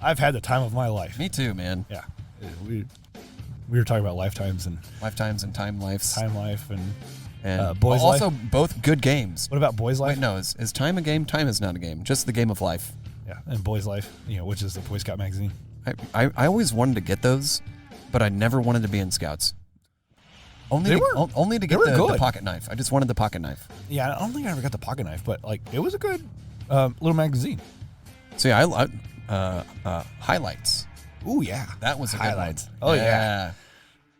I've had the time of my life. Me too, man. Yeah. We were talking about lifetimes and time lives. Time life and Boys Life. Also, both good games. What about Boys Life? Wait, no. Is time a game? Time is not a game. Just the game of life. Yeah, and Boys Life, which is the Boy Scout magazine. I always wanted to get those, but I never wanted to be in Scouts. Only to get the pocket knife. I just wanted the pocket knife. Yeah, I don't think I ever got the pocket knife, but it was a good little magazine. So yeah, I highlights. Ooh yeah, that was a highlights. Good one. Oh yeah.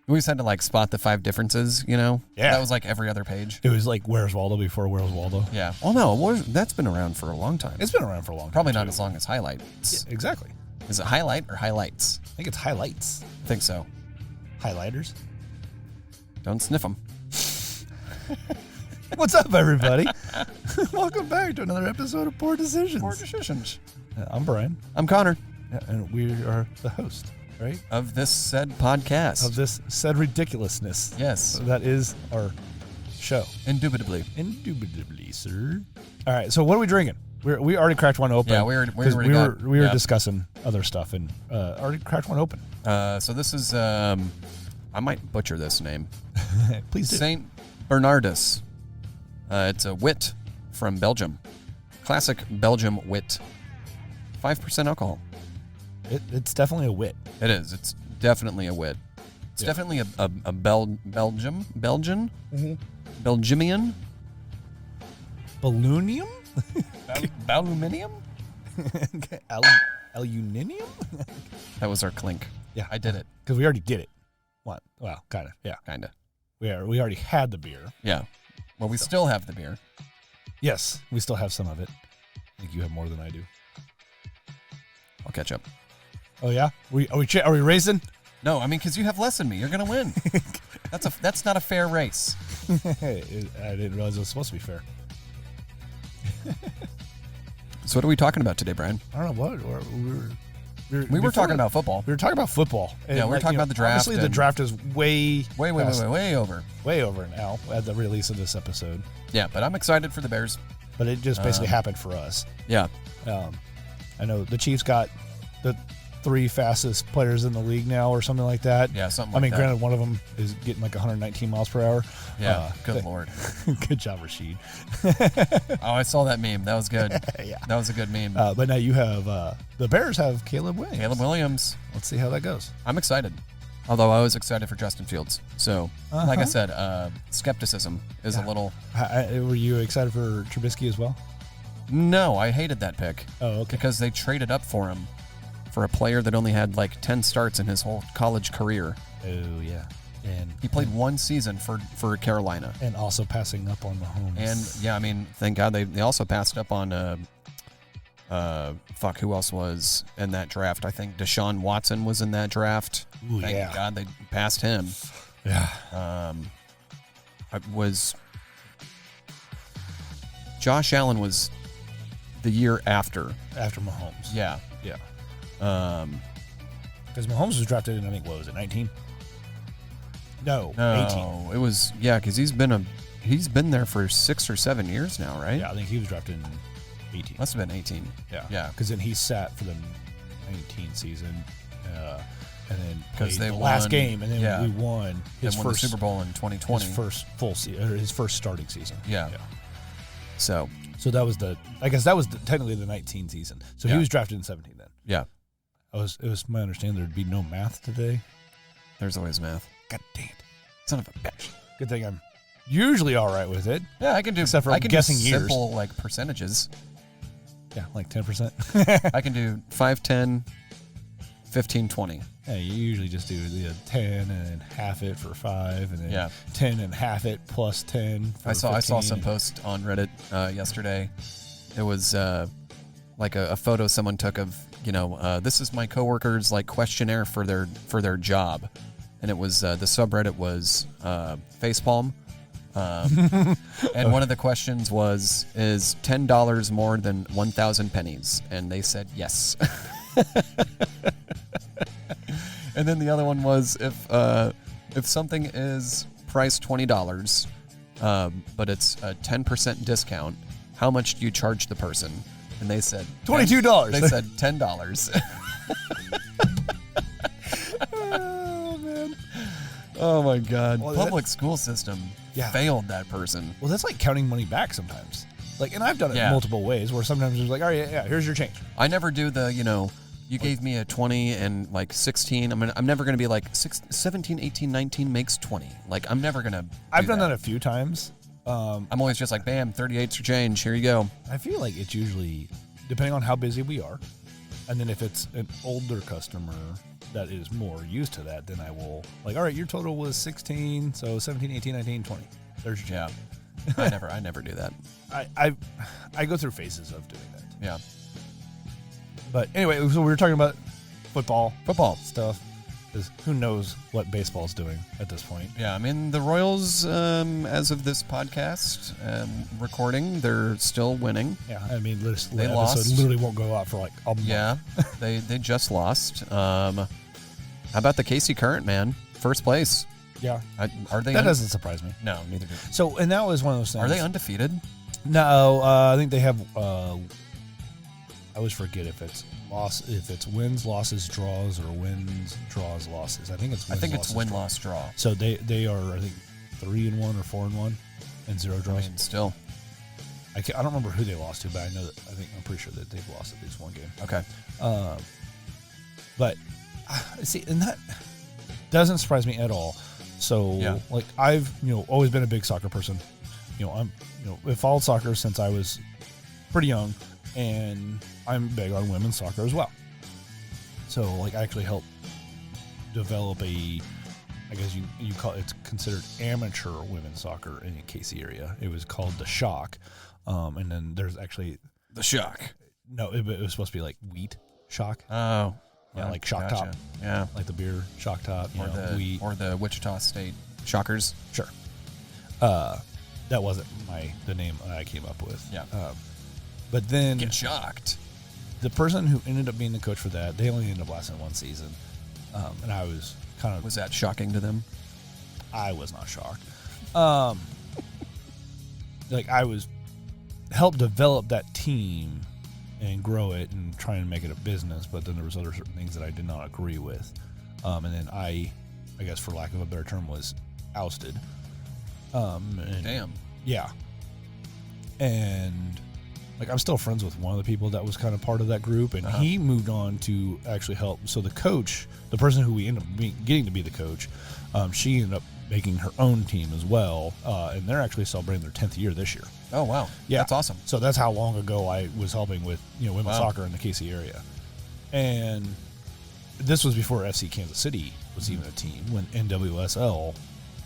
We always had to spot the 5 differences. Yeah, that was every other page. It was like Where's Waldo before Where's Waldo. Yeah. Well, no, that's been around for a long time. It's been around for a long time. Probably not as long as highlights. Yeah, exactly. Is it highlight or highlights? I think it's highlights. I think so. Highlighters. Don't sniff them. What's up, everybody? Welcome back to another episode of Poor Decisions. Poor Decisions. I'm Bryan. I'm Conor. Yeah, and we are the host, right? Of this said podcast. Of this said ridiculousness. Yes. That is our show. Indubitably. Indubitably, sir. All right, so what are we drinking? We already cracked one open. Yeah, we were discussing other stuff and already cracked one open. So this is, I might butcher this name. Please do. St. Bernardus. It's a wit from Belgium. Classic Belgium wit. 5% alcohol. It's definitely a wit. It is. It's definitely a wit. It's definitely a Belgian? Mm-hmm. Belgimian? Balloonium? Baluminium? Aluminium? That was our clink. Yeah. I did it. Because we already did it. What? Well, kind of. Yeah. Kind of. We already had the beer. Yeah. Well, we still have the beer. Yes, we still have some of it. I think you have more than I do. I'll catch up. Oh yeah, are we racing? No, I mean because you have less than me. You're gonna win. That's not a fair race. I didn't realize it was supposed to be fair. So what are we talking about today, Bryan? I don't know what we were talking about football. We were talking about football. Yeah, we were talking about the draft. Obviously, the draft is way over. Way over now at the release of this episode. Yeah, but I'm excited for the Bears. But it just basically happened for us. Yeah. I know the Chiefs got the 3 fastest players in the league now or something like that. Yeah, something like that. Granted, one of them is getting 119 miles per hour. Yeah, good Lord. Good job, Rashid. Oh, I saw that meme. That was good. Yeah. That was a good meme. But now you have, the Bears have Caleb Williams. Let's see how that goes. I'm excited. Although I was excited for Justin Fields. So, like I said, skepticism is a little... Were you excited for Trubisky as well? No, I hated that pick. Oh, okay. Because they traded up for him for a player that only had 10 starts in his whole college career. Oh, yeah. And he played 1 season for Carolina. And also passing up on Mahomes. And, yeah, I mean, thank God they also passed up on, who else was in that draft? I think Deshaun Watson was in that draft. Ooh, thank God they passed him. Yeah. Josh Allen was the year after Mahomes. Yeah. Because Mahomes was drafted in, I think, what was it, 19? No, 18. It was, because he's been there for 6 or 7 years now, right? Yeah, I think he was drafted in 18. Must have been 18. Yeah. Because then he sat for the 19 season, and then played they the won, last game, and then we won his first Super Bowl in 2020. His first starting season. Yeah. So that was technically the 19 season. So he was drafted in 17 then. Yeah. It was my understanding there'd be no math today. There's always math. God damn it. Son of a bitch. Good thing I'm usually all right with it. Yeah, I can do. Except for I can guessing do years. simple percentages. Yeah, 10%. I can do 5, 10, 15, 20. Yeah, you usually just do the 10 and half it for 5, and then 10 and half it plus 10 for 15. I saw some post on Reddit yesterday. It was a photo someone took of this is my coworker's questionnaire for their job, and it was the subreddit was facepalm. And one of the questions was, is $10 more than 1,000 pennies? And they said yes. And then the other one was, if something is priced $20, but it's a 10% discount, how much do you charge the person? And they said $22. They said $10. Oh, man. Oh, my God. Well, Public school system failed that person. Well, that's like counting money back sometimes. Like, and I've done it multiple ways where sometimes it's like, all right, here's your change. I never do the, you gave me a 20 and like 16. I'm never going to be like 17, 18, 19 makes 20. Like, I'm never going to I've done that a few times. I'm always just like, bam, 38's your change. Here you go. I feel like it's usually, depending on how busy we are, and then if it's an older customer that is more used to that, then I will, like, all right, your total was 16, so 17, 18, 19, 20. There's your change. I never do that. I go through phases of doing that. Yeah. But anyway, so we were talking about football stuff. Because who knows what baseball's doing at this point? Yeah, I mean, the Royals, as of this podcast recording, they're still winning. Yeah, I mean, they lost. Literally won't go out for like a month. Yeah, they just lost. How about the KC Current, man? First place. Yeah. Are they? That doesn't surprise me. No, neither do. So, and that was one of those things. Are they undefeated? No, I think they have. I always forget if it's wins, losses, draws, or wins, draws, losses. I think it's win, loss, draw. So they are, I think, 3-1 or 4-1 and 0 draws. I mean, still. I don't remember who they lost to, but I'm pretty sure that they've lost at least one game. Okay. But see, and that doesn't surprise me at all. So like I've always been a big soccer person. I've followed soccer since I was pretty young, and I'm big on women's soccer as well. So like I actually helped develop I guess you call it's considered amateur women's soccer in the KC area. It was called the Shock, and then there's actually the Shock. No, it was supposed to be like wheat shock. Oh. Yeah, like Shock Top. Yeah. Like the beer Shock Top. Wheat. Or the Wichita State Shockers. Sure. That wasn't the name I came up with. Yeah. But then get shocked. The person who ended up being the coach for that, they only ended up lasting one season. And I was kind of... Was that shocking to them? I was not shocked. Like I was helped develop that team and grow it and try and make it a business, but then there was other certain things that I did not agree with. And then I guess for lack of a better term, was ousted. Damn. Yeah. And like I'm still friends with one of the people that was kind of part of that group, and he moved on to actually help. So the coach, the person who we ended up getting to be the coach, she ended up making her own team as well, and they're actually celebrating their 10th year this year. Oh wow, yeah, that's awesome. So that's how long ago I was helping with women's soccer in the KC area, and this was before FC Kansas City was even a team when NWSL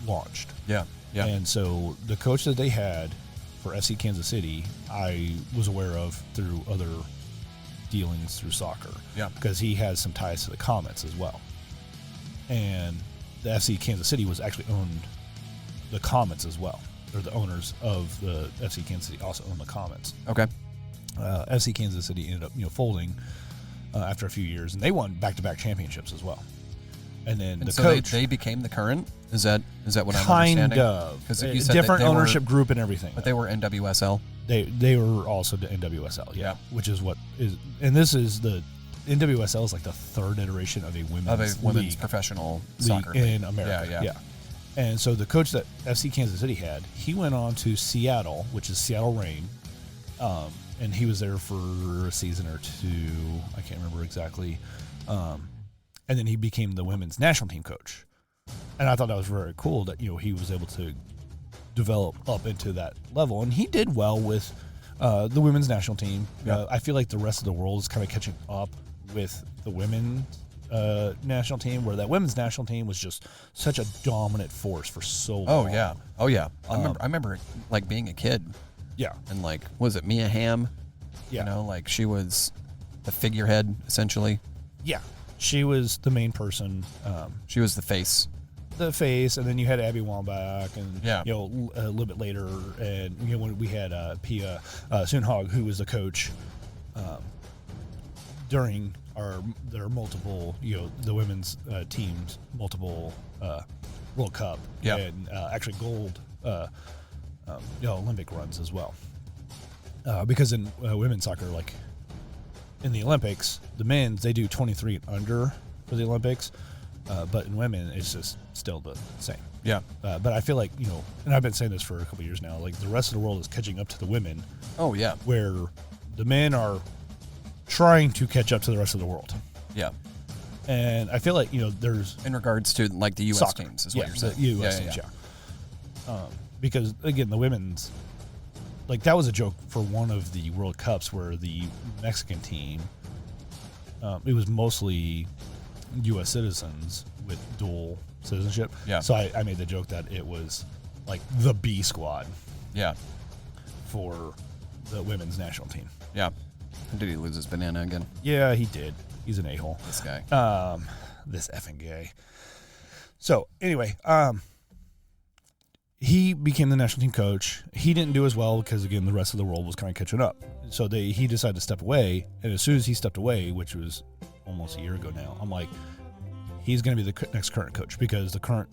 launched. Yeah. And so the coach that they had for FC Kansas City, I was aware of through other dealings through soccer. Yeah. Because he has some ties to the Comets as well. And the FC Kansas City was actually owned the Comets as well. Or the owners of the FC Kansas City also own the Comets. Okay. FC Kansas City ended up folding after a few years, and they won back-to-back championships as well. And then the coach, they became the Current. Is that what I'm kind understanding? of Because you said different ownership group and everything. But they were NWSL. They were also the NWSL, yeah. Which is what is, and this is the NWSL is like the third iteration of a women's professional league soccer in America. Yeah. And so the coach that FC Kansas City had, he went on to Seattle, which is Seattle Reign, and he was there for a season or two. I can't remember exactly. And then he became the women's national team coach. And I thought that was very cool that, he was able to develop up into that level. And he did well with the women's national team. Yeah. I feel like the rest of the world is kind of catching up with the women's national team, where that women's national team was just such a dominant force for so long. Oh, yeah. I remember like being a kid. Yeah. And like, was it Mia Hamm? Yeah. Like she was the figurehead, essentially. Yeah. She was the main person. She was the face. And then you had Abby Wambach, and a little bit later, and when we had Pia Sunhag, who was the coach during their multiple, the women's teams multiple World Cup and actually gold Olympic runs as well. Because in women's soccer, like in the Olympics, the men's, they do 23 and under for the Olympics. But in women, it's just still the same. Yeah. But I feel like, and I've been saying this for a couple of years now, like the rest of the world is catching up to the women. Oh, yeah. Where the men are trying to catch up to the rest of the world. Yeah. And I feel like, there's... In regards to, like, the U.S. soccer teams is what you're saying. The U.S. teams, yeah. Because, again, the women's... Like, that was a joke for one of the World Cups where the Mexican team, it was mostly U.S. citizens with dual citizenship. Yeah. So I made the joke that it was, like, the B squad. Yeah. For the women's national team. Yeah. Did he lose his banana again? Yeah, he did. He's an a-hole. This guy. This effing guy. So, anyway, he became the national team coach. He didn't do as well because, again, the rest of the world was kind of catching up. So he decided to step away. And as soon as he stepped away, which was almost a year ago now, I'm like, he's going to be the next current coach because the current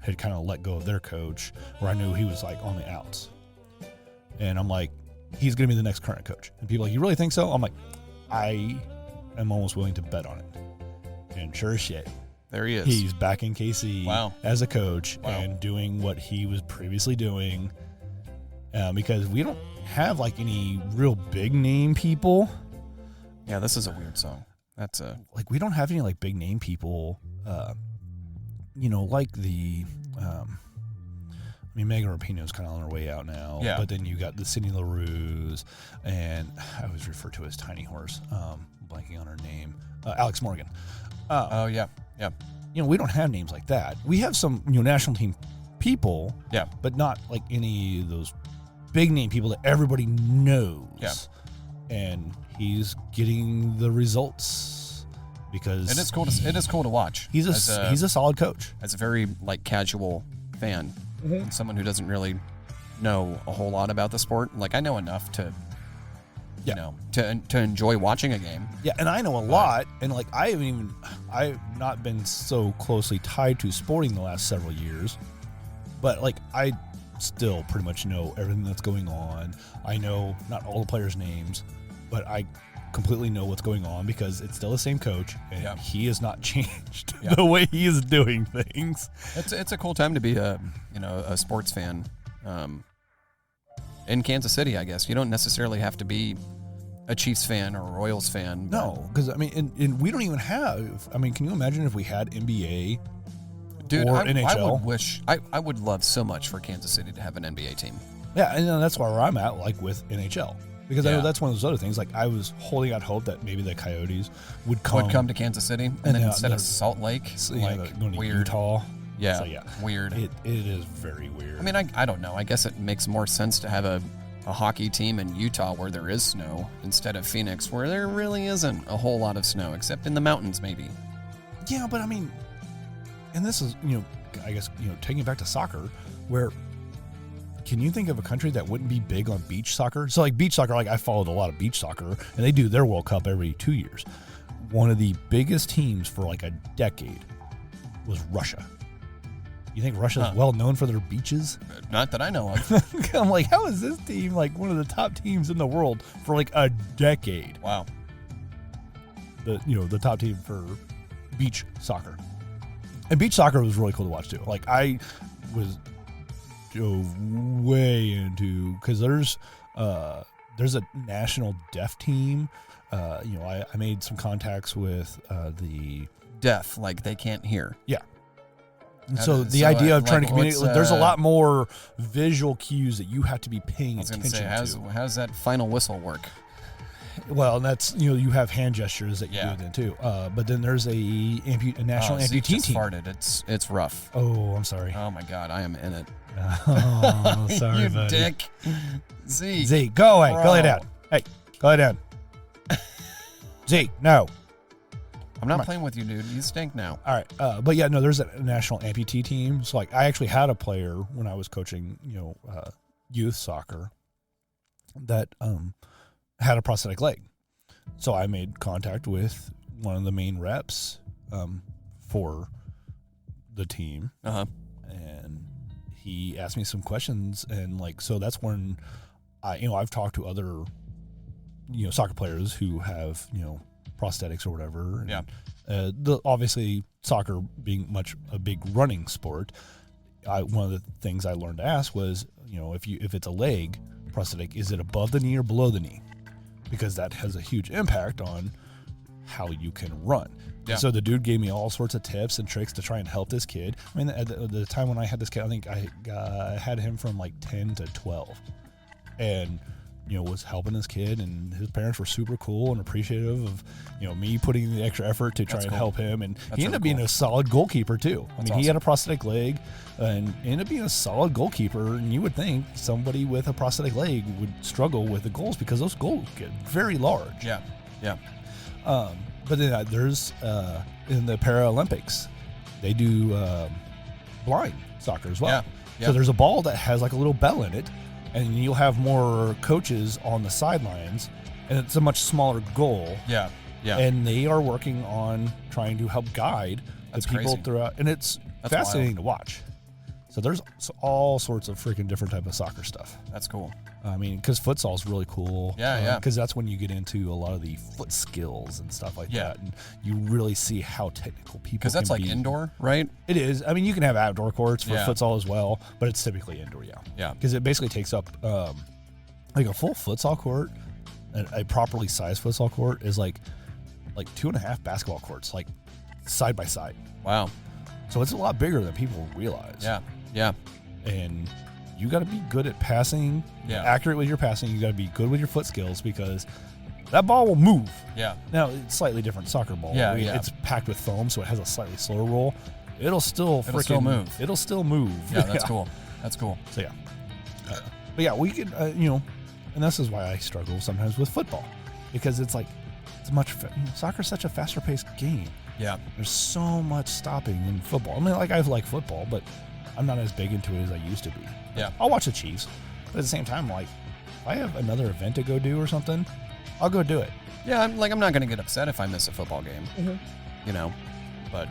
had kind of let go of their coach where I knew he was, like, on the outs. And I'm like, he's going to be the next current coach. And people are like, you really think so? I'm like, I am almost willing to bet on it. And sure as shit, there he is. He's back in KC as a coach and doing what he was previously doing. Because we don't have like any real big name people. Yeah, this is a weird song. That's like we don't have any like big name people. Like the. Megan Rapinoe's kind of on her way out now. Yeah. But then you got the Cindy LaRue's, and I always refer to as Tiny Horse. Blanking on her name. Alex Morgan. Oh, yeah. Yeah. We don't have names like that. We have some, national team people. Yeah. But not like any of those big name people that everybody knows. Yeah. And he's getting the results because it is cool to watch. He's a solid coach. As a very like casual fan. Mm-hmm. And someone who doesn't really know a whole lot about the sport. Like I know enough to, to enjoy watching a game. Yeah, and I know a lot, and like I've not been so closely tied to sporting the last several years, but like I still pretty much know everything that's going on. I know not all the players' names, but I completely know what's going on because it's still the same coach and he has not changed the way he is doing things. It's a cool time to be a sports fan in Kansas City, I guess. You don't necessarily have to be a Chiefs fan or a Royals fan. No, because and we don't even have. Can you imagine if we had NBA or NHL? I would love so much for Kansas City to have an NBA team. Yeah, and that's where I'm at, like with NHL. Because I know that's one of those other things. Like I was holding out hope that maybe the Coyotes would come to Kansas City, and then instead of Salt Lake, going to weird Utah. Yeah, so, weird. It is very weird. I don't know. I guess it makes more sense to have a hockey team in Utah where there is snow instead of Phoenix where there really isn't a whole lot of snow except in the mountains maybe. Yeah, but and this is I guess taking it back to soccer where. Can you think of a country that wouldn't be big on beach soccer? So like beach soccer, like I followed a lot of beach soccer and they do their World Cup every 2 years. One of the biggest teams for like a decade was Russia. You think Russia is well known for their beaches? Not that I know of. I'm like, how is this team like one of the top teams in the world for like a decade? Wow. The top team for beach soccer. And beach soccer was really cool to watch too. Like I was way into because there's a national deaf team. I made some contacts with the deaf, like they can't hear. Yeah. And so the idea of trying to communicate, there's a lot more visual cues that you have to be paying attention to. How's that final whistle work? Well, and that's you have hand gestures that you do then too. But then there's a national amputee team. Farted. It's rough. Oh, I'm sorry. Oh my God, I am in it. Oh, sorry, you buddy. dick. Zeke, go away. Bro. Go lay down. Hey, go lay down. Zeke, no. I'm not playing with you, dude. You stink now. All right. But yeah, no, there's a national amputee team. So like I actually had a player when I was coaching, youth soccer that had a prosthetic leg. So I made contact with one of the main reps for the team. Uh-huh. And he asked me some questions and so that's when I've talked to other soccer players who have prosthetics or whatever. Yeah. Obviously, soccer being a big running sport, one of the things I learned to ask was, if it's a leg prosthetic, is it above the knee or below the knee? Because that has a huge impact on how you can run. Yeah. So the dude gave me all sorts of tips and tricks to try and help this kid. I mean, at the time when I had this kid, I think I had him from like 10 to 12, and was helping this kid, and his parents were super cool and appreciative of me putting in the extra effort to try and help him. And he ended up being a solid goalkeeper too. I mean, he had a prosthetic leg and ended up being a solid goalkeeper. And you would think somebody with a prosthetic leg would struggle with the goals because those goals get very large. Yeah, yeah. But then there's in the Paralympics, they do blind soccer as well. Yeah, yeah. So there's a ball that has like a little bell in it, and you'll have more coaches on the sidelines, and it's a much smaller goal. Yeah, yeah. And they are working on trying to help guide the people throughout, and it's fascinating to watch. So there's all sorts of freaking different type of soccer stuff. That's cool. I mean, because futsal is really cool. Yeah. Because that's when you get into a lot of the foot skills and stuff like that, and you really see how technical people. Because that's like indoor, right? It is. I mean, you can have outdoor courts for futsal as well, but it's typically indoor. Yeah. Yeah. Because it basically takes up like a full futsal court, a properly sized futsal court is like 2.5 basketball courts, like side by side. Wow. So it's a lot bigger than people realize. Yeah. Yeah. And you got to be good at passing, accurate with your passing. You got to be good with your foot skills because that ball will move. Yeah. Now, it's slightly different soccer ball. Yeah, It's packed with foam, so it has a slightly slower roll. It'll still move. It'll still move. Yeah, that's cool. That's cool. So, yeah. But, yeah, we could, and this is why I struggle sometimes with football because it's like, soccer's such a faster-paced game. Yeah. There's so much stopping in football. I mean, like, I like football, but I'm not as big into it as I used to be. Yeah. I'll watch the Chiefs, but at the same time, like, if I have another event to go do or something, I'll go do it. Yeah, I'm not going to get upset if I miss a football game, but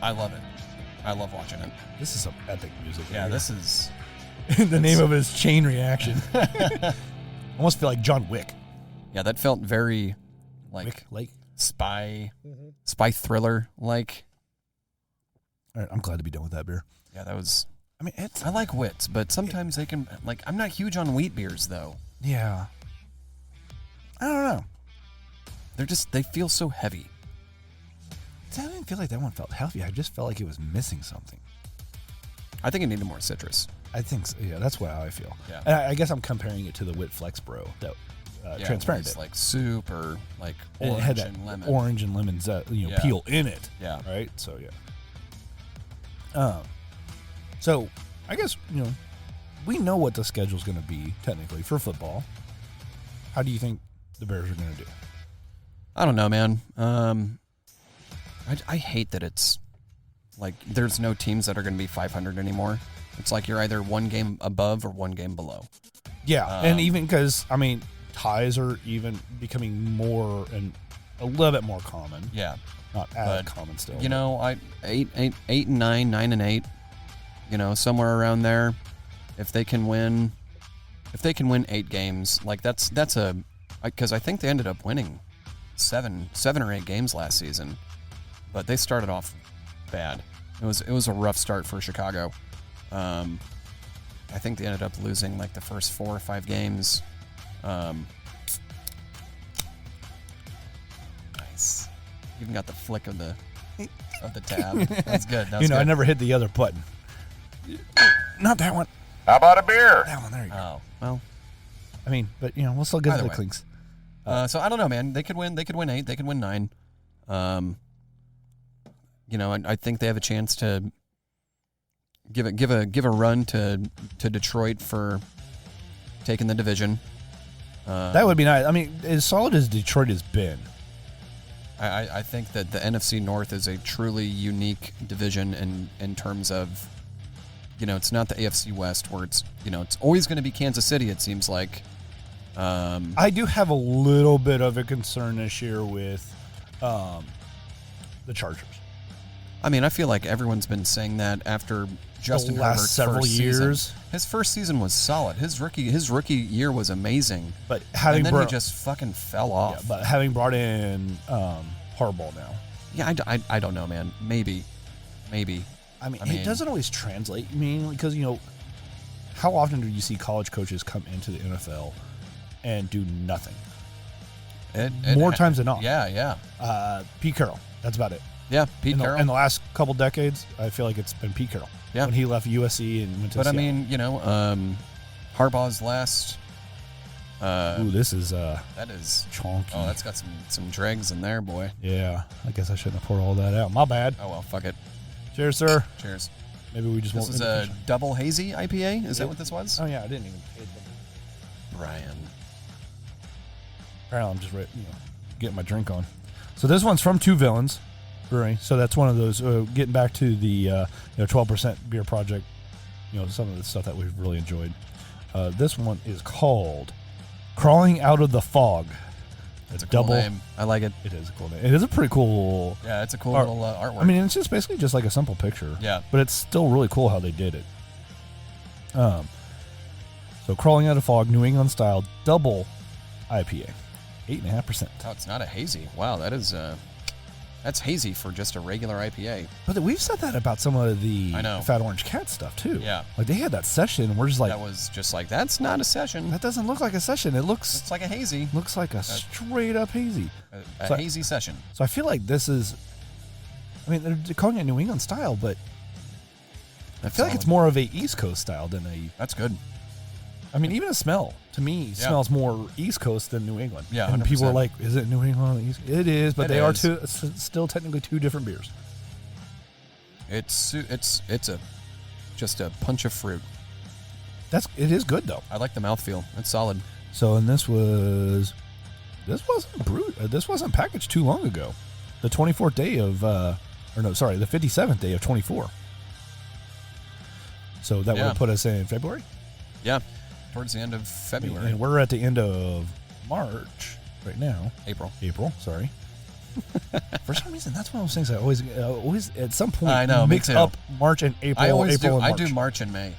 I love it. I love watching it. This is some epic music. Yeah, this is... the name of it is Chain Reaction. I almost feel like John Wick. Yeah, that felt very, like, spy thriller, like. All right, I'm glad to be done with that beer. Yeah, that was... I mean, I like wits, but sometimes they can, like, I'm not huge on wheat beers, though. Yeah. I don't know. They feel so heavy. I didn't feel like that one felt heavy. I just felt like it was missing something. I think it needed more citrus. I think so. Yeah, that's how I feel. Yeah. And I guess I'm comparing it to the Wit Flex Bro that Transparent it's did. like soup or like orange it had that and lemon. Orange and lemon peel in it. Yeah. Right? So, yeah. So, I guess, we know what the schedule's going to be, technically, for football. How do you think the Bears are going to do? I don't know, man. I hate that it's, like, there's no teams that are going to be 500 anymore. It's like you're either one game above or one game below. Yeah, and even because, I mean, ties are even becoming more and a little bit more common. Yeah. Not as common still. Eight and 9, 9 and 8, somewhere around there. If they can win 8 games, like that's because I think they ended up winning seven or 8 games last season, but they started off bad. It was a rough start for Chicago. I think they ended up losing like the first 4 or 5 games. Nice. Even got the flick of the tab. That's good. That's good. I never hit the other button. Not that one. How about a beer? That one. There you go. Oh, well. I mean, but we'll still get to the clinks. So I don't know, man. They could win 8. They could win 9. I think they have a chance to give a run to Detroit for taking the division. That would be nice. I mean, as solid as Detroit has been, I think that the NFC North is a truly unique division in terms of, it's not the AFC West where it's always going to be Kansas City, it seems like. I do have a little bit of a concern this year with the Chargers. I mean, I feel like everyone's been saying that after Justin the last Herbert's several first years. Season. His first season was solid. His rookie year was amazing. But having and then he just fucking fell off. Yeah, but having brought in Harbaugh now. Yeah, I don't know, man. Maybe. I mean, it doesn't always translate. I mean, because, how often do you see college coaches come into the NFL and do nothing? More times than not. Yeah. Pete Carroll. That's about it. Yeah, Pete Carroll. In the last couple decades, I feel like it's been Pete Carroll. Yeah. When he left USC and went to Seattle. I mean, Harbaugh's last. This is that is chonky. Oh, that's got some dregs in there, boy. Yeah, I guess I shouldn't have poured all that out. My bad. Oh well, fuck it. Cheers, sir. Cheers. Maybe we just. This is a double hazy IPA. Is that what this was? Oh yeah, I didn't even. Bryan. Apparently, I'm just getting my drink on. So this one's from Two Villains Brewing. So that's one of those. Getting back to the 12% beer project. Some of the stuff that we've really enjoyed. This one is called Crawling Out of the Fog. It's a cool name. I like it. It is a cool name. It is a pretty cool. Yeah, it's a cool little artwork. I mean, it's just basically just like a simple picture. Yeah. But it's still really cool how they did it. So Crawling Out of Fog, New England style double IPA, 8.5%. Oh, it's not a hazy. Wow, that's hazy for just a regular IPA. But we've said that about some of the I know. Fat Orange Cat stuff too. Yeah. Like they had that session and we're just like, that was just like, that's not a session. That doesn't look like a session. It looks like a hazy. Looks like a straight up hazy. A hazy session. So I feel like this is, I mean, they're calling it New England style, but I feel like it's more of a East Coast style than a. That's good. I mean, even a smell to me smells more East Coast than New England. Yeah, and 100%. people are like, "Is it New England on the East?" It is, but It they is. are still technically two different beers. It's just a punch of fruit. It is good though. I like the mouthfeel. It's solid. So, and this wasn't brewed. This wasn't packaged too long ago. The 24th day of, the 57th day of 24. So that would have put us in February. Yeah. Towards the end of February. And we're at the end of March right now. April, sorry. For some reason, that's one of those things I always at some point I know, mix me too. up March and April. I always April do. and I March. do March and May.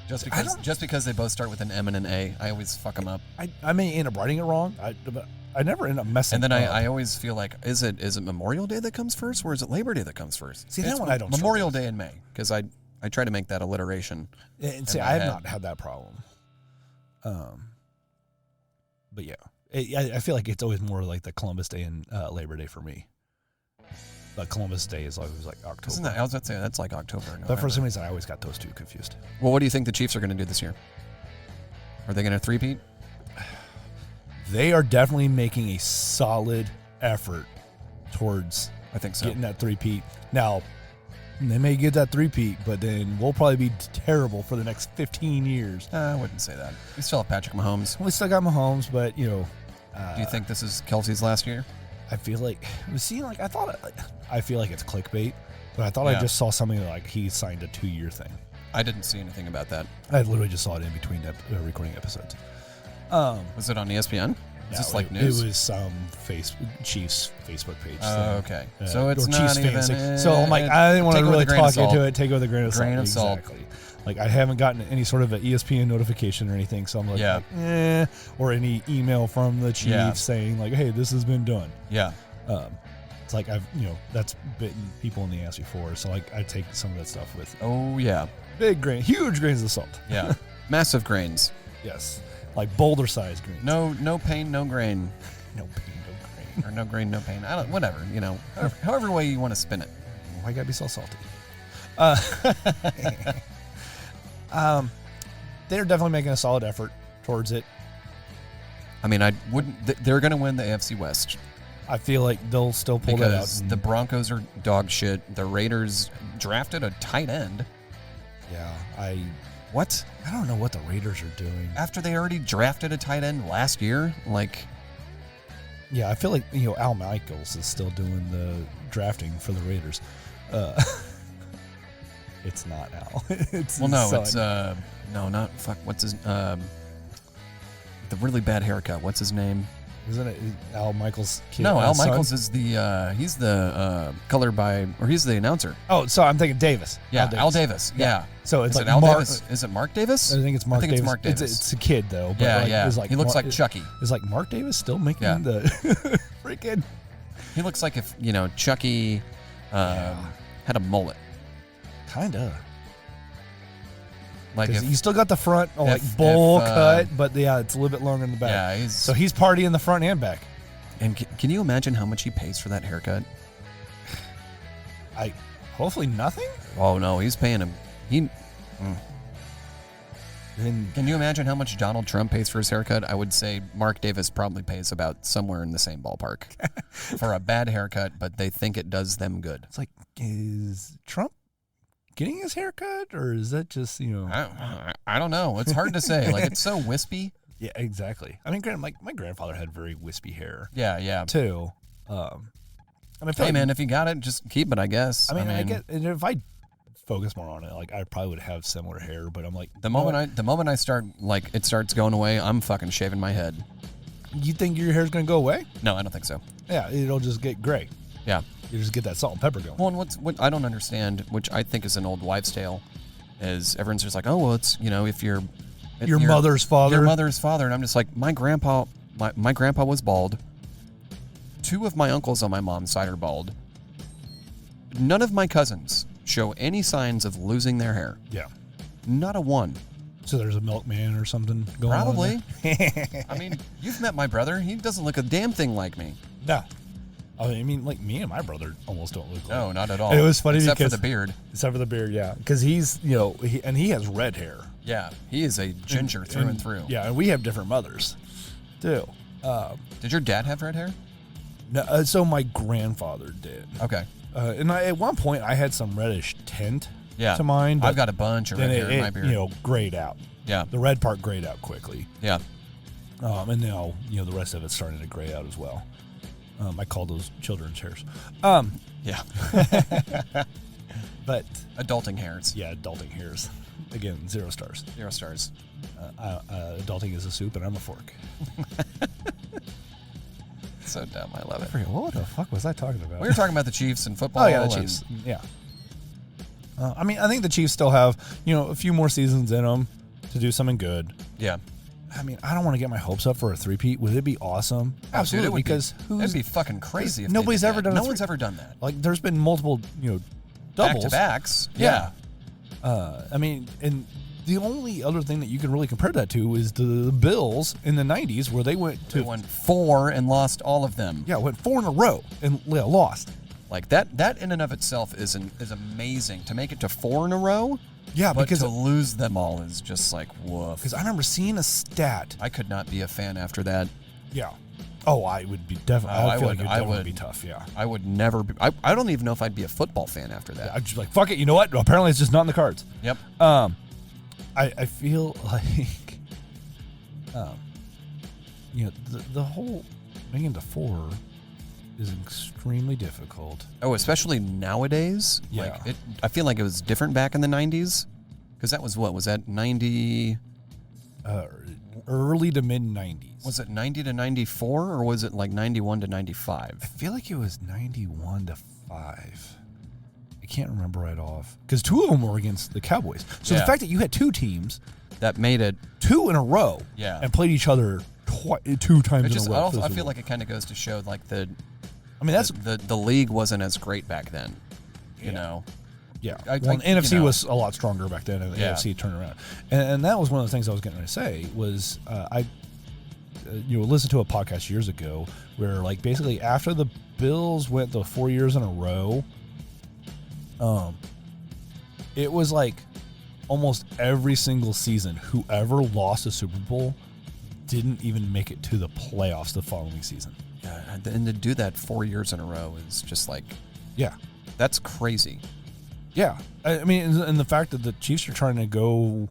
Just because they both start with an M and an A, I always fuck them up. I may end up writing it wrong. But I never end up messing. And then up. I always feel like, is it Memorial Day that comes first, or is it Labor Day that comes first? See, that one I don't. Memorial Day in May, because I try to make that alliteration. And see, I have not had that problem. But yeah, I feel like it's always more like the Columbus Day and Labor Day for me. But Columbus Day is always like October. Isn't that? I was about to say that's like October. November. But for some reason, I always got those two confused. Well, what do you think the Chiefs are going to do this year? Are they going to three-peat? They are definitely making a solid effort towards I think so. Getting that three-peat. Now, they may get that three-peat, but then we'll probably be terrible for the next 15 years. I wouldn't say that. We still have Patrick Mahomes. We still got Mahomes, but, do you think this is Kelsey's last year? I feel like, I feel like it's clickbait, but I thought I just saw something like he signed a 2-year thing. I didn't see anything about that. I literally just saw it in between recording episodes. Was it on ESPN? Is this like news? It was some Chiefs Facebook page. Okay. So it's not Chiefs even... fans. So I'm like, I didn't want to really talk into it. Take it with a grain of salt. Exactly. Like, I haven't gotten any sort of an ESPN notification or anything, so I'm like, or any email from the Chiefs saying, like, hey, this has been done. Yeah. It's like, that's bitten people in the ass before, so like, I take some of that stuff with. Oh, yeah. Huge grains of salt. Yeah. Massive grains. Yes. Like boulder-sized grains. No pain, no grain. No pain, no grain. Or no grain, no pain. Whatever, however way you want to spin it. Why gotta be so salty? They're definitely making a solid effort towards it. I mean, I wouldn't. They're going to win the AFC West. I feel like they'll still pull that out. Because the Broncos are dog shit. The Raiders drafted a tight end. Yeah, What? I don't know what the Raiders are doing. After they already drafted a tight end last year? Yeah, I feel like, Al Michaels is still doing the drafting for the Raiders. It's not Al. It's not fuck. What's his the really bad haircut? What's his name? Isn't it Al Michaels' kid? No, Al son? Michaels is he's the he's the announcer. Oh, so I'm thinking Davis. Yeah, Al Davis. Yeah. So it's is like it Al Mark, Davis? Is it Mark Davis? I think it's Mark Davis. It's Mark Davis. It's a kid though. But Yeah. It's like He looks like Chucky. Is like Mark Davis still making the freaking? He looks like if Chucky had a mullet. Kinda. Like if you still got the front bowl cut, but it's a little bit longer in the back. Yeah, so he's partying the front and back. And can you imagine how much he pays for that haircut? Hopefully nothing. Oh no, he's paying him. Can you imagine how much Donald Trump pays for his haircut? I would say Mark Davis probably pays about somewhere in the same ballpark for a bad haircut, but they think it does them good. It's like, is Trump getting his haircut, or is that just I don't know. It's hard to say. Like, it's so wispy. Yeah, exactly. I mean, my grandfather had very wispy hair. Yeah. Too. Man, if you got it, just keep it, I guess. I mean, I get, and if I focus more on it, like I probably would have similar hair, but I'm like, the moment I start, like, it starts going away, I'm fucking shaving my head. You think your hair's gonna go away? No, I don't think so. Yeah, it'll just get gray. Yeah. You just get that salt and pepper going. Well, and what I don't understand, which I think is an old wives' tale, is everyone's just like, oh, well, it's, if you're your mother's father. Your mother's father. And I'm just like, my grandpa was bald. 2 of my uncles on my mom's side are bald. None of my cousins show any signs of losing their hair. Yeah. Not a one. So there's a milkman or something going on. Probably. I mean, you've met my brother. He doesn't look a damn thing like me. No. I mean, like, me and my brother almost don't look like. No, not at all. It was funny except because, for the beard. Except for the beard, yeah. Because he's, he has red hair. Yeah, he is a ginger through and through. Yeah, and we have different mothers, too. Did your dad have red hair? No, so my grandfather did. Okay. And at one point, I had some reddish tint to mine. I've got a bunch of red hair in my beard. Grayed out. Yeah. The red part grayed out quickly. Yeah. And now, the rest of it's starting to gray out as well. I call those children's hairs. Yeah. But adulting hairs. Yeah, adulting hairs. Again, 0 stars. 0 stars. Adulting is a soup, and I'm a fork. So dumb. I love it. What the fuck was I talking about? We were talking about the Chiefs and football. Oh, yeah, the Chiefs. Yeah. I mean, I think the Chiefs still have, a few more seasons in them to do something good. Yeah. I mean, I don't want to get my hopes up for a three-peat. Would it be awesome? Absolutely, dude, it'd be fucking crazy if nobody's ever done. No one's ever done that. Like, there's been multiple, doubles. Back-to-backs. Yeah. I mean, and the only other thing that you can really compare that to is the Bills in the 90s, where they went 4 and lost all of them. Yeah, went 4 in a row and lost. Like, that in and of itself is amazing. To make it to 4 in a row. Yeah, but because to lose them all is just like, woof. Because I remember seeing a stat. I could not be a fan after that. Yeah. Oh, I would be definitely. I feel like it would definitely be tough. Yeah. I would never be. I don't even know if I'd be a football fan after that. I'd just be like, fuck it. You know what? Apparently, it's just not in the cards. Yep. I feel like, the whole making it to 4 is extremely difficult. Oh, especially nowadays. Yeah. Like I feel like it was different back in the 90s. Because that was what? Was that 90? Early to mid 90s. Was it 90 to 94 or was it like 91 to 95? I feel like it was 91 to 5. I can't remember right off. Because 2 of them were against the Cowboys. So the fact that you had 2 teams that made it 2 in a row and played each other 2 times in a row. I feel like it kind of goes to show like that's the league wasn't as great back then, you know. Yeah, NFC was a lot stronger back then, and the AFC turned around. And that was one of the things I was getting to say was I listened to a podcast years ago where, like, basically after the Bills went the 4 years in a row, it was like almost every single season, whoever lost a Super Bowl didn't even make it to the playoffs the following season. Yeah, and to do that 4 years in a row is just like, that's crazy. Yeah, I mean, and the fact that the Chiefs are trying to go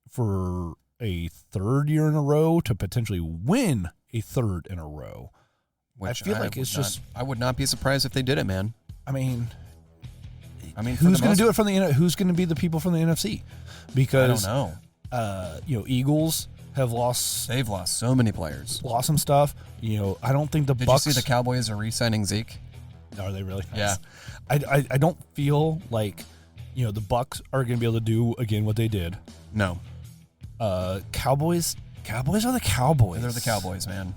for a 3rd year in a row to potentially win a 3rd in a row, which I feel like it's just. I would not be surprised if they did it, man. I mean, who's going to do it from the? Who's going to be the people from the NFC? Because I don't know. Eagles have lost. They've lost so many players. Lost some stuff. I don't think the Bucs. Did you see the Cowboys are re-signing Zeke? Are they really? Yeah. I don't feel like the Bucs are going to be able to do again what they did. No. Cowboys are the Cowboys. They're the Cowboys, man.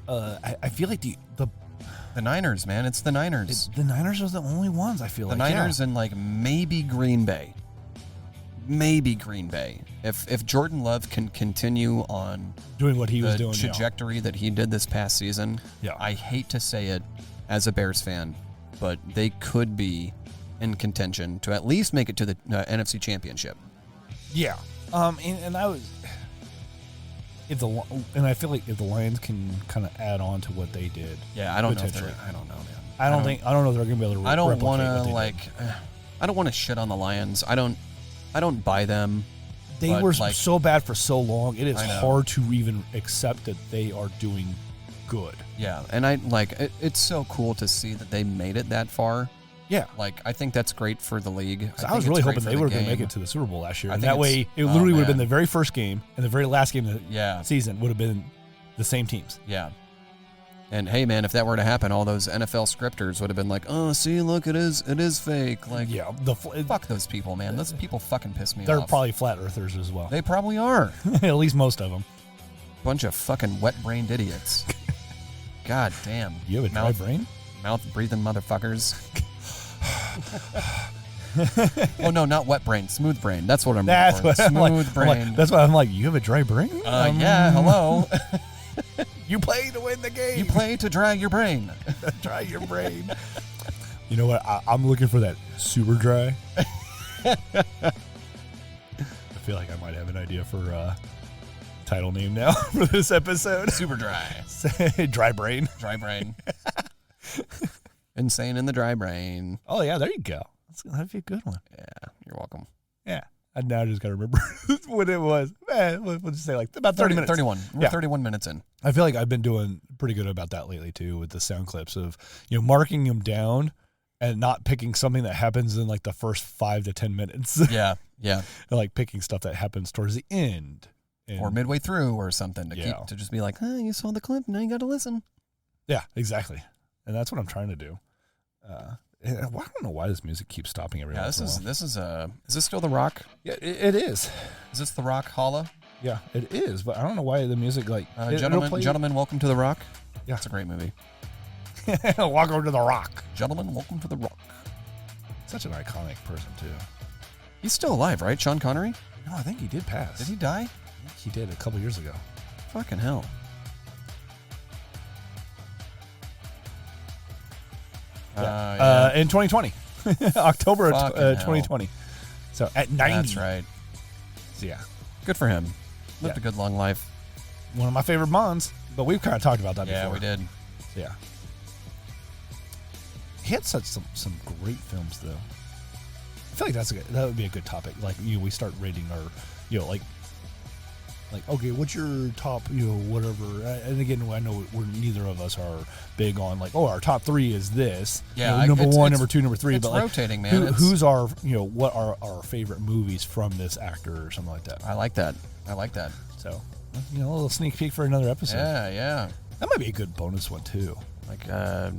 I feel like the Niners, man. It's the Niners. The Niners are the only ones, I feel the like. Niners and maybe Green Bay. Maybe Green Bay. If Jordan Love can continue on doing what he was doing, the trajectory that he did this past season, I hate to say it as a Bears fan, but they could be in contention to at least make it to the NFC Championship. Yeah. And I was I feel like if the Lions can kind of add on to what they did. Yeah, I don't know. I don't know, man. I don't know if they're going to be able to. I don't want to I don't want to shit on the Lions. I don't buy them. They were so bad for so long. It is hard to even accept that they are doing good. Yeah, and it's so cool to see that they made it that far. Yeah. I think that's great for the league. I was really hoping they were going to make it to the Super Bowl last year. And that way, it literally would have been the very first game and the very last game of the season would have been the same teams. Yeah. And hey, man, if that were to happen, all those NFL scripters would have been like, "Oh, see, look, it is fake." Fuck those people, man. Those people fucking piss me off. They're probably flat earthers as well. They probably are. At least most of them. Bunch of fucking wet-brained idiots. God damn. You have a dry brain? Mouth-breathing motherfuckers. Oh, no, not wet brain. Smooth brain. That's what I'm looking for. Smooth brain. That's why I'm like, you have a dry brain? Yeah, hello. You play to win the game. You play to dry your brain. Dry your brain. You know what? I'm looking for that super dry. I feel like I might have an idea for title name now for this episode. Super dry. Dry brain. Dry brain. Insane in the dry brain. Oh, yeah, there you go. That'd be a good one. Yeah, you're welcome. Yeah. I now just got to remember what it was. We'll just say about 30 minutes. 31. We're 31 minutes in. I feel like I've been doing pretty good about that lately, too, with the sound clips of, marking them down and not picking something that happens in, the first 5 to 10 minutes. Yeah, yeah. And, picking stuff that happens towards the end. Or midway through or something to just be like, you saw the clip, now you got to listen. Yeah, exactly. And that's what I'm trying to do. I don't know why this music keeps stopping every once in a while. Is this still The Rock? Yeah, it is. Is this The Rock Holla? Yeah, it is, but I don't know why the music Gentlemen, Welcome to The Rock. Yeah, it's a great movie. Welcome to The Rock. Gentlemen, Welcome to The Rock. Such an iconic person too. He's still alive, right? Sean Connery? No, I think he did pass. Did he die? I think he did a couple years ago. Fucking hell. In 2020, October of 2020. So at 90. That's right. So yeah, good for him. Lived a good long life. One of my favorite Bonds, but we've kind of talked about that before. Yeah, we did. Yeah. He had some great films though. I feel like that would be a good topic. We start rating our, okay, what's your top, whatever. And again, I know neither of us are big on our top 3 is this. Yeah, number 1, number 2, number 3. It's but rotating, man. Who's our, what are our favorite movies from this actor or something like that. I like that. So, a little sneak peek for another episode. Yeah. That might be a good bonus one too. I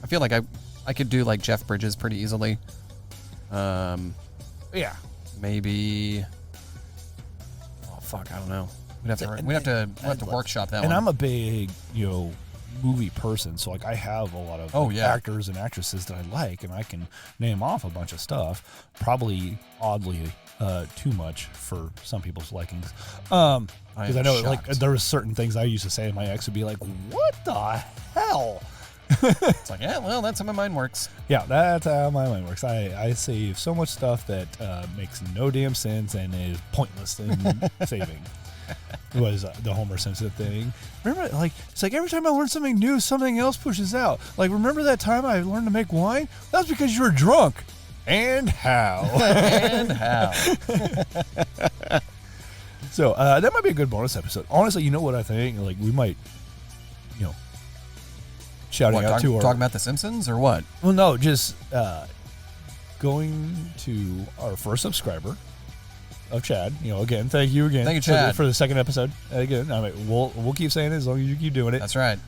feel like I could do Jeff Bridges pretty easily. Yeah. Maybe. Oh fuck, I don't know. We'd have to workshop that one. And I'm a big, movie person, so I have a lot of actors and actresses that I like, and I can name off a bunch of stuff. Probably oddly too much for some people's likings. Because I know there was certain things I used to say, and my ex would be like, "What the hell?" It's that's how my mind works. Yeah, that's how my mind works. I save so much stuff that makes no damn sense and is pointless in saving. It was the Homer Simpson thing. Remember, it's every time I learn something new, something else pushes out. Remember that time I learned to make wine? That was because you were drunk. And how? And how? So that might be a good bonus episode. Honestly, you know what I think? We might, shouting out to our... Talking about The Simpsons or what? Well, no, just going to our first subscriber of Chad. Again, thank you again. Thank you, Chad, for the second episode. Again, I mean, we'll keep saying it as long as you keep doing it. That's right.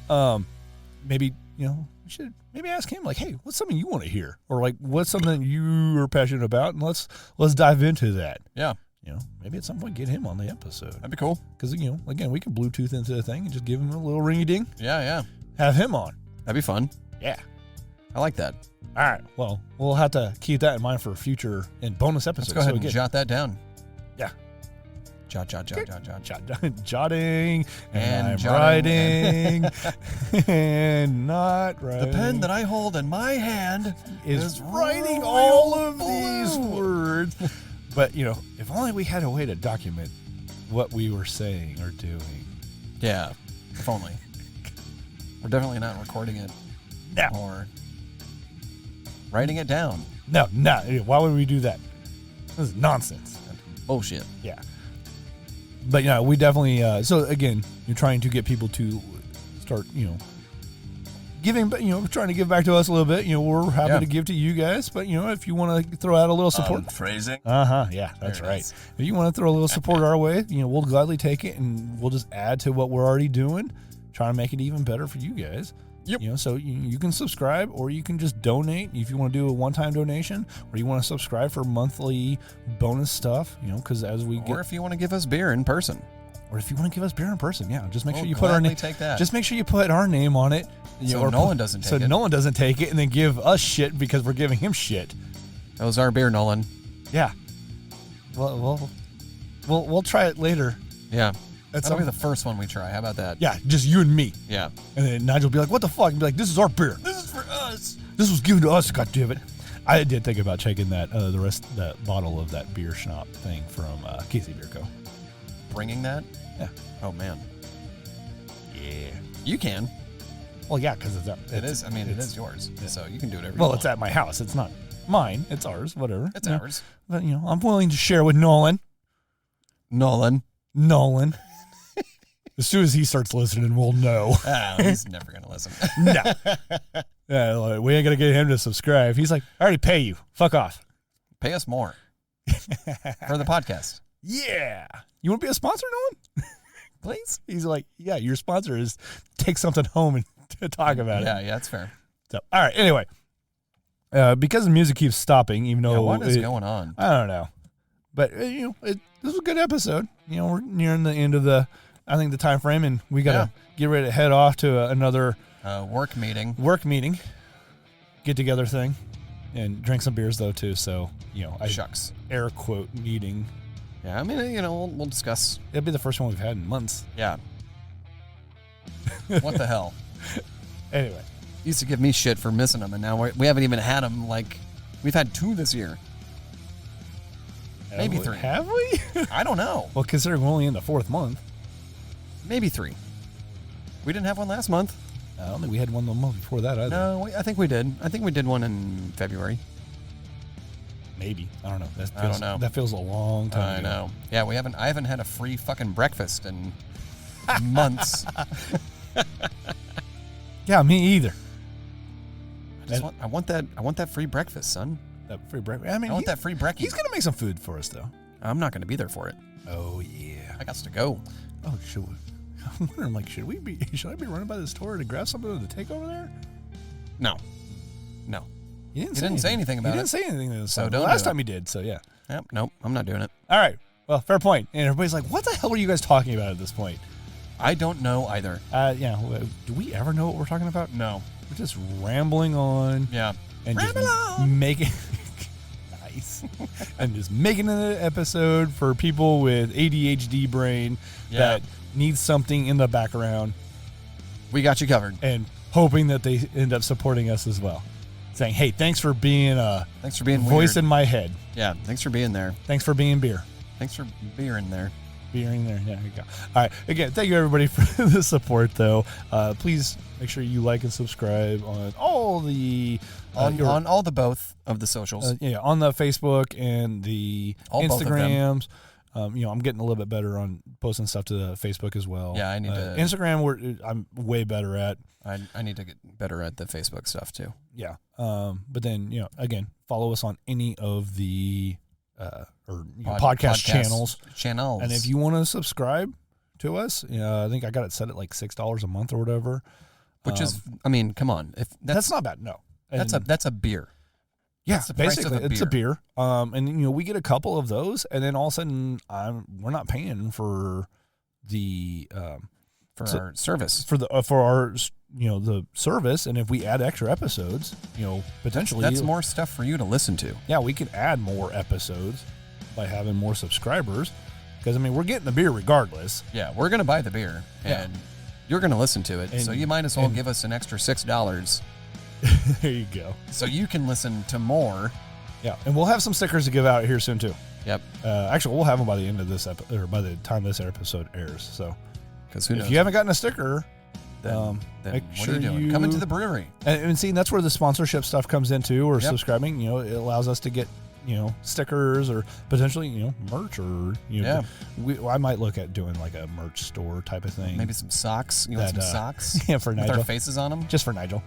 Maybe we should maybe ask him like, hey, what's something you want to hear, or like what's something you are passionate about, and let's dive into that. Yeah. Maybe at some point get him on the episode. That'd be cool. Because again, we can Bluetooth into the thing and just give him a little ringy ding. Yeah. Have him on. That'd be fun. Yeah. I like that. All right. Well, we'll have to keep that in mind for future and bonus episodes. Let's go ahead and jot that down. Yeah. Jot. Jotting. And I'm jotting. writing. And not writing. The pen that I hold in my hand is writing all of these words. But, if only we had a way to document what we were saying or doing. Yeah. If only. We're definitely not recording it. No. Or writing it down. No. Why would we do that? This is nonsense. Bullshit. Yeah. But, we definitely, so again, you're trying to get people to start, giving, but, trying to give back to us a little bit. We're happy to give to you guys. But, if you want to throw out a little support. Phrasing. Yeah, that's right. If you want to throw a little support our way, we'll gladly take it, and we'll just add to what we're already doing, try to make it even better for you guys. Yep. So you can subscribe, or you can just donate if you want to do a one-time donation, or you want to subscribe for monthly bonus stuff, because as we get... Or if you want to give us beer in person. Or if you want to give us beer in person, just make sure you put our name. Take that. Just make sure you put our name on it. So Nolan doesn't take it. So Nolan doesn't take it and then give us shit because we're giving him shit. That was our beer, Nolan. Yeah. Well, we'll try it later. Yeah. That'll be the first one we try. How about that? Yeah, just you and me. Yeah. And then Nigel will be like, what the fuck? And be like, this is our beer. This is for us. This was given to us, goddammit. I did think about checking that that bottle of that beer schnapp thing from Casey Beer Co. Bringing that? Yeah. Oh, man. Yeah. You can. Well, yeah, because it is yours. Yeah. So you can do whatever you want. Well, it's at my house. It's not mine. It's ours. Whatever. It's ours. But, I'm willing to share with Nolan. As soon as he starts listening, we'll know. Oh, he's never going to listen. No. Yeah, we ain't going to get him to subscribe. He's like, I already pay you. Fuck off. Pay us more for the podcast. Yeah. You want to be a sponsor, Nolan? Please? He's like, yeah, your sponsor is take something home and talk about it. Yeah, that's fair. So, all right. Anyway, because the music keeps stopping, even though what is going on? I don't know. But, this was a good episode. We're nearing the end of the time frame, and we got to get ready to head off to another work meeting, get together thing, and drink some beers though too. So shucks, air quote meeting. Yeah, I mean, we'll discuss. It'll be the first one we've had in months. Yeah. What the hell? Anyway, he used to give me shit for missing them, and now we haven't even had them. Like, we've had 2 this year. Maybe 3. Have we? I don't know. Well, considering we're only in the 4th month. Maybe 3. We didn't have one last month. I don't think we had one the month before that either. No, I think we did. I think we did one in February. Maybe. I don't know. I don't know. That feels a long time ago. I know. Yeah, I haven't had a free fucking breakfast in months. Yeah, me either. I want that free breakfast, son. That free breakfast. I mean, I want that free brekkie. He's gonna make some food for us, though. I'm not gonna be there for it. Oh yeah. I got to go. Oh, should we? I'm wondering, like, should I be running by the store to grab something to take over there? No. He didn't say anything about it. He didn't say anything this time. So Last time he did, so yeah. Yep, nope, I'm not doing it. All right. Well, fair point. And everybody's like, what the hell are you guys talking about at this point? I don't know either. Yeah. Do we ever know what we're talking about? No. We're just rambling on. Yeah. And making nice. And just making an episode for people with ADHD brain that needs something in the background. We got you covered. And hoping that they end up supporting us as well. Saying, hey, thanks for being voice in my head. Yeah, thanks for being there. Thanks for being beer. Thanks for beering there. Beering there. Yeah, there you go. All right. Again, thank you everybody for the support, though. Please make sure you like and subscribe on all the on all the both of the socials. On the Facebook and the Instagrams. I'm getting a little bit better on posting stuff to the Facebook as well. Yeah, I need to. Instagram, I'm way better at. I need to get better at the Facebook stuff too. Yeah. But then, again, follow us on any of the podcast channels. And if you want to subscribe to us, I think I got it set at like $6 a month or whatever. Which is, I mean, come on. If that's not bad. No. That's a beer. Yeah, that's the price basically, of a it's a beer. And we get a couple of those, and then all of a sudden, we're not paying for the our service for our the service. And if we add extra episodes, potentially that's more stuff for you to listen to. Yeah, we could add more episodes by having more subscribers. Because we're getting the beer regardless. Yeah, we're gonna buy the beer, and you're gonna listen to it. So you might as well give us an extra $6. There you go. So you can listen to more. Yeah, and we'll have some stickers to give out here soon too. Yep. Actually, we'll have them by the end of this episode, or by the time this episode airs. So, because who knows? If you haven't gotten a sticker, then make what sure are you doing? Come into the brewery. And see, that's where the sponsorship stuff comes into, or subscribing. It allows us to get stickers or potentially merch, or I might look at doing like a merch store type of thing. Maybe some socks. You want some socks? Yeah, for Nigel. With our faces on them, just for Nigel.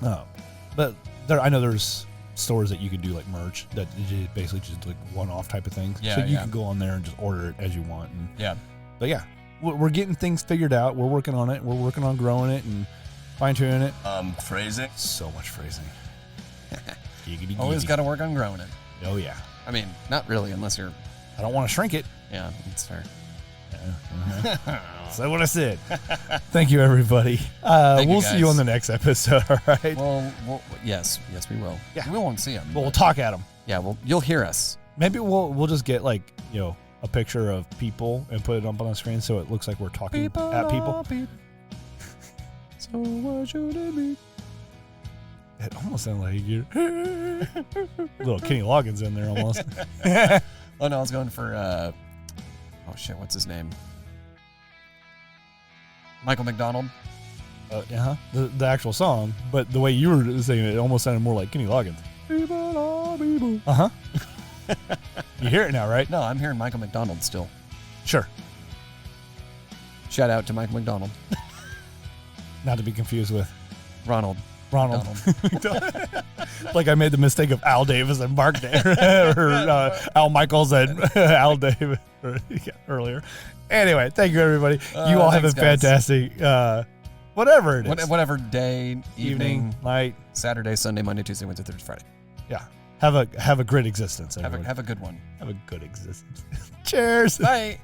But I know there's stores that you could do like merch that is basically just like one-off type of things. Yeah, so you can go on there and just order it as you want. And, but we're getting things figured out. We're working on it. We're working on growing it and fine-tuning it. Phrasing. So much phrasing. Always got to work on growing it. Oh yeah. I mean, not really, unless you're. I don't want to shrink it. Yeah, that's fair. That's what I said. Thank you, everybody. We'll see you on the next episode. All right. Well, yes, we will. Yeah. We won't see them. But we'll talk at them. Yeah, well, you'll hear us. Maybe we'll just get like a picture of people and put it up on the screen so it looks like we're talking at people. So what should it be? It almost sounded like you little Kenny Loggins in there almost. Oh no, I was going for what's his name? Michael McDonald. The actual song, but the way you were saying it almost sounded more like Kenny Loggins. You hear it now, right? No, I'm hearing Michael McDonald still. Sure. Shout out to Michael McDonald. Not to be confused with Ronald. Like I made the mistake of Al Davis and Mark or Al Michaels and Al Davis earlier. Anyway, thank you, everybody. You all have a fantastic whatever it is. Whatever day, evening, night, Saturday, Sunday, Monday, Tuesday, Wednesday, Thursday, Friday. Yeah. Have a great existence, everybody. Have a good one. Have a good existence. Cheers. Bye.